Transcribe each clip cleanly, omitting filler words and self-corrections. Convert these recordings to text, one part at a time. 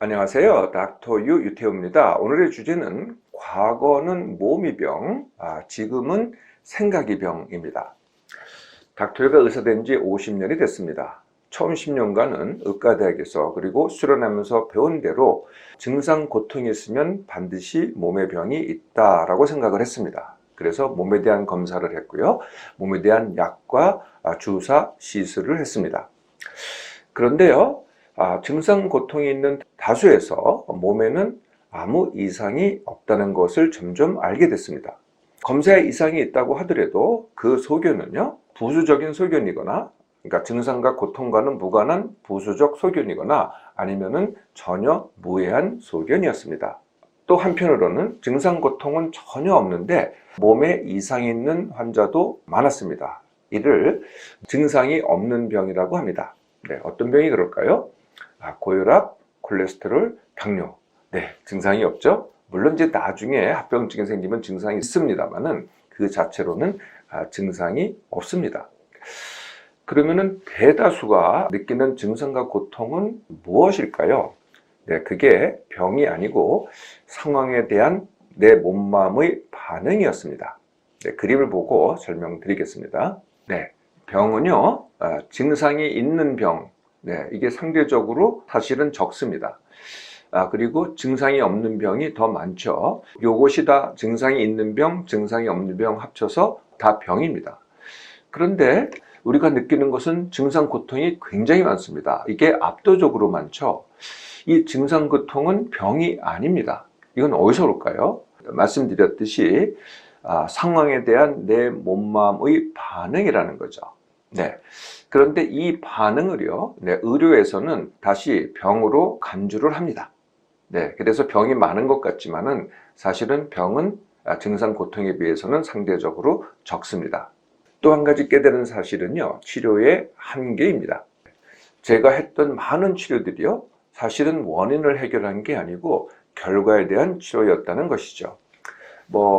안녕하세요. 닥터 유태우입니다. 오늘의 주제는 과거는 몸이 병, 지금은 생각이 병입니다. 닥터유가 의사된 지 50년이 됐습니다. 처음 10년간은 의과대학에서 그리고 수련하면서 배운 대로 증상 고통이 있으면 반드시 몸의 병이 있다라고 생각을 했습니다. 그래서 몸에 대한 검사를 했고요. 몸에 대한 약과 주사, 시술을 했습니다. 그런데요, 증상 고통이 있는 다수에서 몸에는 아무 이상이 없다는 것을 점점 알게 됐습니다. 검사에 이상이 있다고 하더라도 그 소견은요, 부수적인 소견이거나, 그러니까 증상과 고통과는 무관한 부수적 소견이거나 아니면은 전혀 무해한 소견이었습니다. 또 한편으로는 증상 고통은 전혀 없는데 몸에 이상이 있는 환자도 많았습니다. 이를 증상이 없는 병이라고 합니다. 네, 어떤 병이 그럴까요? 고혈압, 콜레스테롤, 당뇨. 네, 증상이 없죠? 물론 이제 나중에 합병증이 생기면 증상이 있습니다만은 그 자체로는 증상이 없습니다. 그러면은 대다수가 느끼는 증상과 고통은 무엇일까요? 네, 그게 병이 아니고 상황에 대한 내 몸마음의 반응이었습니다. 네, 그림을 보고 설명드리겠습니다. 네, 병은요, 증상이 있는 병, 네, 이게 상대적으로 사실은 적습니다. 그리고 증상이 없는 병이 더 많죠. 요것이 다 증상이 있는 병, 증상이 없는 병 합쳐서 다 병입니다. 그런데 우리가 느끼는 것은 증상 고통이 굉장히 많습니다. 이게 압도적으로 많죠. 이 증상 고통은 병이 아닙니다. 이건 어디서 올까요? 말씀드렸듯이 상황에 대한 내 몸마음의 반응이라는 거죠. 네. 그런데 이 반응을요, 네, 의료에서는 다시 병으로 간주를 합니다. 네. 그래서 병이 많은 것 같지만은 사실은 병은 증상 고통에 비해서는 상대적으로 적습니다. 또 한 가지 깨달은 사실은요, 치료의 한계입니다. 제가 했던 많은 치료들이요, 사실은 원인을 해결한 게 아니고 결과에 대한 치료였다는 것이죠.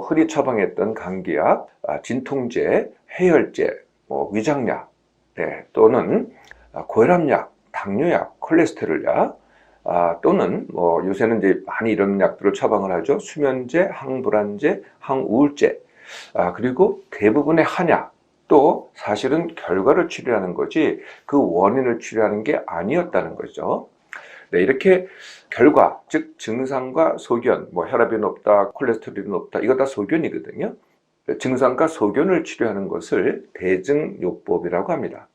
흔히 처방했던 감기약, 진통제, 해열제, 위장약, 네, 또는 고혈압약, 당뇨약, 콜레스테롤약, 또는 요새는 이제 많이 이런 약들을 처방을 하죠. 수면제, 항불안제, 항우울제, 그리고 대부분의 한약, 또 사실은 결과를 치료하는 거지 그 원인을 치료하는 게 아니었다는 거죠. 네, 이렇게 결과, 즉 증상과 소견, 혈압이 높다, 콜레스테롤이 높다, 이거 다 소견이거든요. 증상과 소견을 치료하는 것을 대증요법이라고 합니다.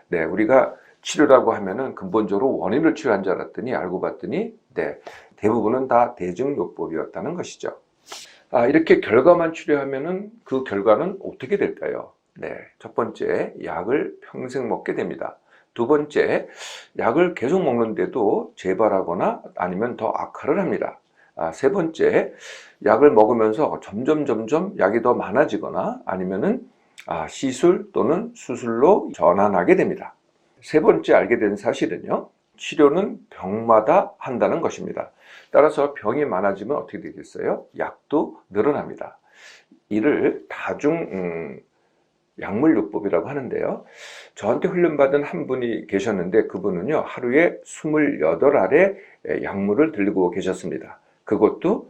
네, 우리가 치료라고 하면은 근본적으로 원인을 치료한 줄 알았더니 알고 봤더니 네, 대부분은 다 대증요법이었다는 것이죠. 이렇게 결과만 치료하면은 그 결과는 어떻게 될까요? 네, 첫 번째, 약을 평생 먹게 됩니다. 두 번째, 약을 계속 먹는데도 재발하거나 아니면 더 악화를 합니다. 세 번째, 약을 먹으면서 점점 약이 더 많아지거나 아니면은 시술 또는 수술로 전환하게 됩니다. 세 번째 알게 된 사실은요, 치료는 병마다 한다는 것입니다. 따라서 병이 많아지면 어떻게 되겠어요? 약도 늘어납니다. 이를 다중 약물요법이라고 하는데요. 저한테 훈련받은 한 분이 계셨는데 그분은요, 하루에 28알의 약물을 들고 계셨습니다. 그것도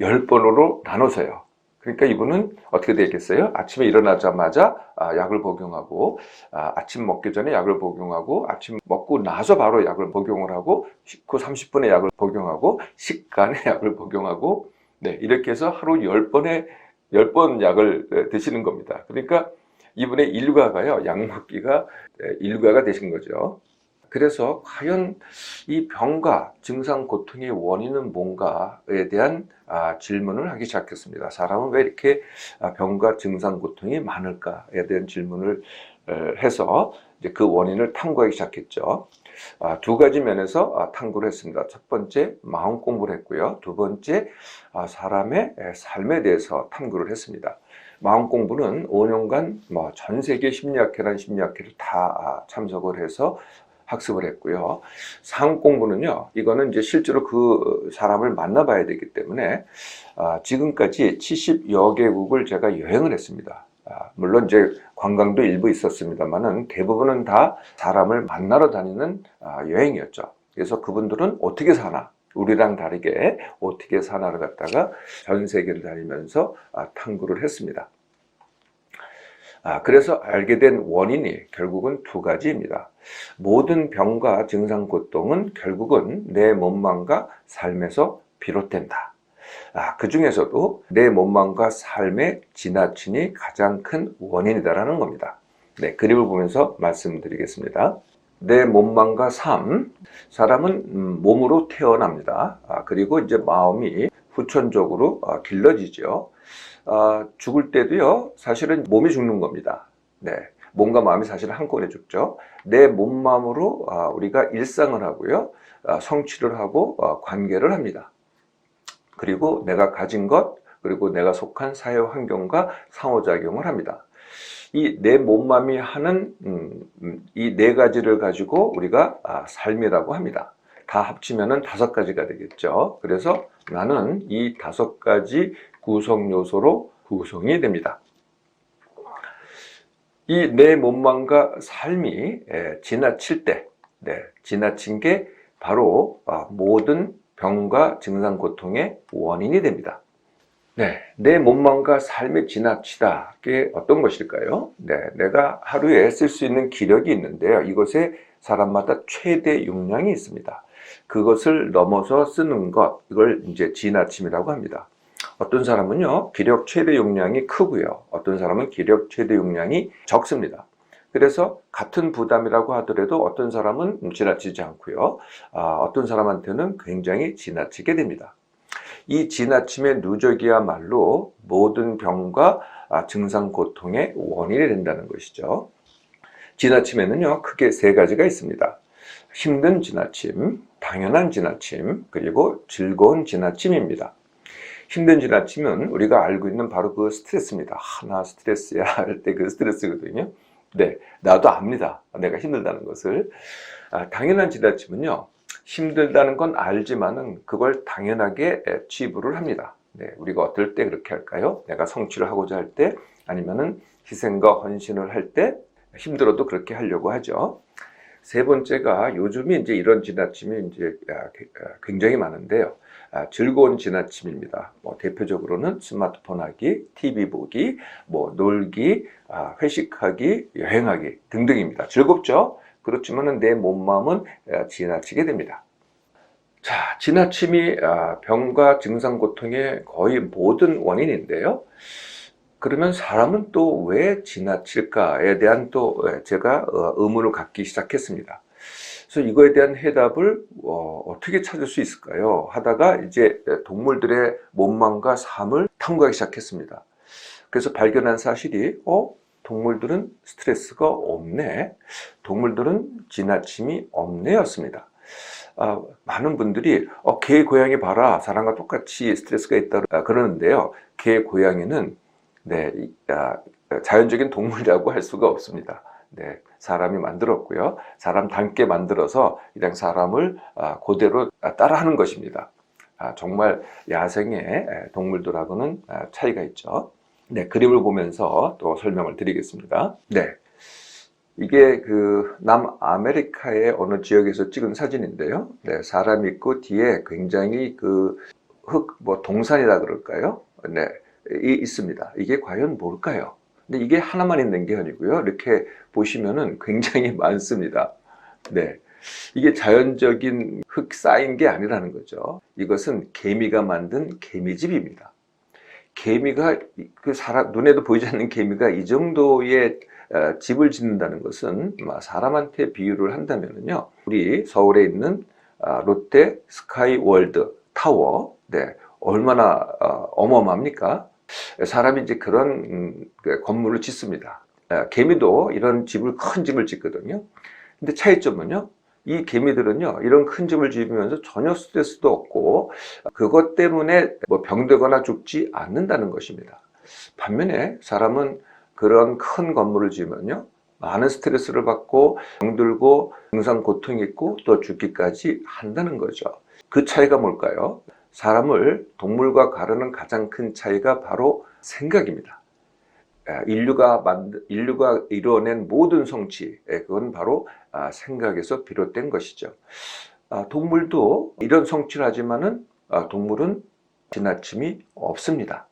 10번으로 나눠서요. 그러니까 이분은 어떻게 되겠어요? 아침에 일어나자마자 약을 복용하고, 아침 먹기 전에 약을 복용하고, 아침 먹고 나서 바로 약을 복용을 하고, 식후 30분에 약을 복용하고, 식간에 약을 복용하고, 네, 이렇게 해서 하루 10번 약을 드시는 겁니다. 그러니까 이분의 일과가요, 약 먹기가 일과가 되신 거죠. 그래서 과연 이 병과 증상 고통의 원인은 뭔가에 대한 질문을 하기 시작했습니다. 사람은 왜 이렇게 병과 증상 고통이 많을까에 대한 질문을 해서 이제 그 원인을 탐구하기 시작했죠. 두 가지 면에서 탐구를 했습니다. 첫 번째, 마음 공부를 했고요. 두 번째, 사람의 삶에 대해서 탐구를 했습니다. 마음 공부는 5년간 전 세계 심리학회라는 심리학회를 다 참석을 해서 학습을 했고요. 삶 공부는요, 이거는 이제 실제로 그 사람을 만나봐야 되기 때문에 지금까지 70여 개국을 제가 여행을 했습니다. 물론 이제 관광도 일부 있었습니다만은 대부분은 다 사람을 만나러 다니는 여행이었죠. 그래서 그분들은 어떻게 사나, 우리랑 다르게 어떻게 사나를 갖다가 전 세계를 다니면서 탐구를 했습니다. 그래서 알게 된 원인이 결국은 두 가지입니다. 모든 병과 증상 고통은 결국은 내 몸망과 삶에서 비롯된다. 그 중에서도 내 몸망과 삶의 지나침이 가장 큰 원인이다라는 겁니다. 네, 그림을 보면서 말씀드리겠습니다. 내 몸망과 삶, 사람은 몸으로 태어납니다. 그리고 이제 마음이 후천적으로 길러지죠. 죽을 때도요, 사실은 몸이 죽는 겁니다. 네, 몸과 마음이 사실은 한꺼번에 죽죠. 내 몸, 마음으로 우리가 일상을 하고요, 성취를 하고 관계를 합니다. 그리고 내가 가진 것, 그리고 내가 속한 사회 환경과 상호작용을 합니다. 이 내 몸맘이 하는 이 네 가지를 가지고 우리가 삶이라고 합니다. 다 합치면은 5가지가 되겠죠. 그래서 나는 이 5가지 구성 요소로 구성이 됩니다. 이 내 몸망과 삶이 지나칠 때, 지나친 게 바로 모든 병과 증상 고통의 원인이 됩니다. 내 몸망과 삶이 지나치다. 그게 어떤 것일까요? 내가 하루에 쓸 수 있는 기력이 있는데요. 이것에 사람마다 최대 용량이 있습니다. 그것을 넘어서 쓰는 것, 이걸 이제 지나침이라고 합니다. 어떤 사람은요, 기력 최대 용량이 크고요. 어떤 사람은 기력 최대 용량이 적습니다. 그래서 같은 부담이라고 하더라도 어떤 사람은 지나치지 않고요. 어떤 사람한테는 굉장히 지나치게 됩니다. 이 지나침의 누적이야말로 모든 병과 증상 고통의 원인이 된다는 것이죠. 지나침에는요, 크게 3가지가 있습니다. 힘든 지나침, 당연한 지나침, 그리고 즐거운 지나침입니다. 힘든 지나침은 우리가 알고 있는 바로 그 스트레스입니다. 나 스트레스야 할 때 그 스트레스거든요. 네, 나도 압니다. 내가 힘들다는 것을. 당연한 지나침은요, 힘들다는 건 알지만은 그걸 당연하게 치부를 합니다. 우리가 어떨 때 그렇게 할까요? 내가 성취를 하고자 할 때, 아니면은 희생과 헌신을 할 때 힘들어도 그렇게 하려고 하죠. 3번째가 요즘이 이제 이런 지나침이 이제 굉장히 많은데요. 즐거운 지나침입니다. 대표적으로는 스마트폰 하기, TV 보기, 놀기, 회식하기, 여행하기 등등입니다. 즐겁죠? 그렇지만 내 몸, 마음은 지나치게 됩니다. 자, 지나침이 병과 증상 고통의 거의 모든 원인인데요. 그러면 사람은 또 왜 지나칠까에 대한 또 제가 의문을 갖기 시작했습니다. 그래서 이거에 대한 해답을 어떻게 찾을 수 있을까요? 하다가 이제 동물들의 몸망과 삶을 탐구하기 시작했습니다. 그래서 발견한 사실이 동물들은 스트레스가 없네. 동물들은 지나침이 없네였습니다. 많은 분들이 개, 고양이 봐라. 사람과 똑같이 스트레스가 있다 그러는데요. 개, 고양이는 자연적인 동물이라고 할 수가 없습니다. 사람이 만들었고요. 사람답게 만들어서 그냥 사람을 그대로 따라하는 것입니다. 정말 야생의 동물들하고는 차이가 있죠. 그림을 보면서 또 설명을 드리겠습니다. 이게 그 남아메리카의 어느 지역에서 찍은 사진인데요. 사람이 있고 뒤에 굉장히 그 동산이라 그럴까요? 있습니다. 이게 과연 뭘까요? 근데 이게 하나만 있는 게 아니고요. 이렇게 보시면은 굉장히 많습니다. 이게 자연적인 흙 쌓인 게 아니라는 거죠. 이것은 개미가 만든 개미집입니다. 개미가 눈에도 보이지 않는 개미가 이 정도의 집을 짓는다는 것은 사람한테 비유를 한다면요, 우리 서울에 있는 롯데 스카이월드 타워, 얼마나 어마어마합니까? 사람이 이제 그런 건물을 짓습니다. 개미도 이런 큰 집을 짓거든요. 근데 차이점은요, 이 개미들은요, 이런 큰 집을 지으면서 전혀 스트레스도 없고 그것 때문에 병들거나 죽지 않는다는 것입니다. 반면에 사람은 그런 큰 건물을 지으면요, 많은 스트레스를 받고 병들고 증상 고통이 있고 또 죽기까지 한다는 거죠. 그 차이가 뭘까요? 사람을 동물과 가르는 가장 큰 차이가 바로 생각입니다. 인류가 이루어낸 모든 성취, 그건 바로 생각에서 비롯된 것이죠. 동물도 이런 성취를 하지만은 동물은 지나침이 없습니다.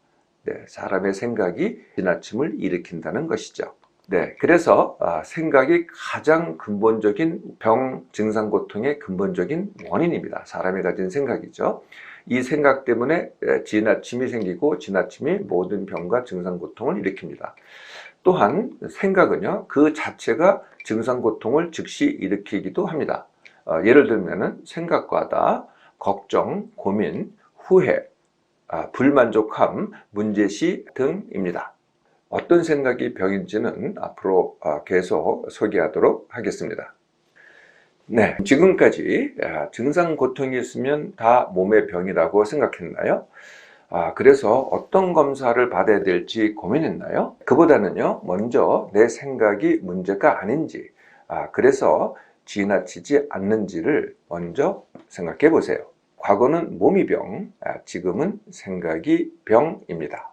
네, 사람의 생각이 지나침을 일으킨다는 것이죠. 네, 그래서 생각이 가장 근본적인 병, 증상, 고통의 근본적인 원인입니다. 사람이 가진 생각이죠. 이 생각 때문에 지나침이 생기고 지나침이 모든 병과 증상, 고통을 일으킵니다. 또한 생각은요, 그 자체가 증상, 고통을 즉시 일으키기도 합니다. 예를 들면은 생각과다, 걱정, 고민, 후회, 불만족함, 문제시 등입니다. 어떤 생각이 병인지는 앞으로 계속 소개하도록 하겠습니다. 네, 지금까지 증상, 고통이 있으면 다 몸의 병이라고 생각했나요? 그래서 어떤 검사를 받아야 될지 고민했나요? 그보다는요, 먼저 내 생각이 문제가 아닌지, 그래서 지나치지 않는지를 먼저 생각해 보세요. 과거는 몸이 병, 지금은 생각이 병입니다.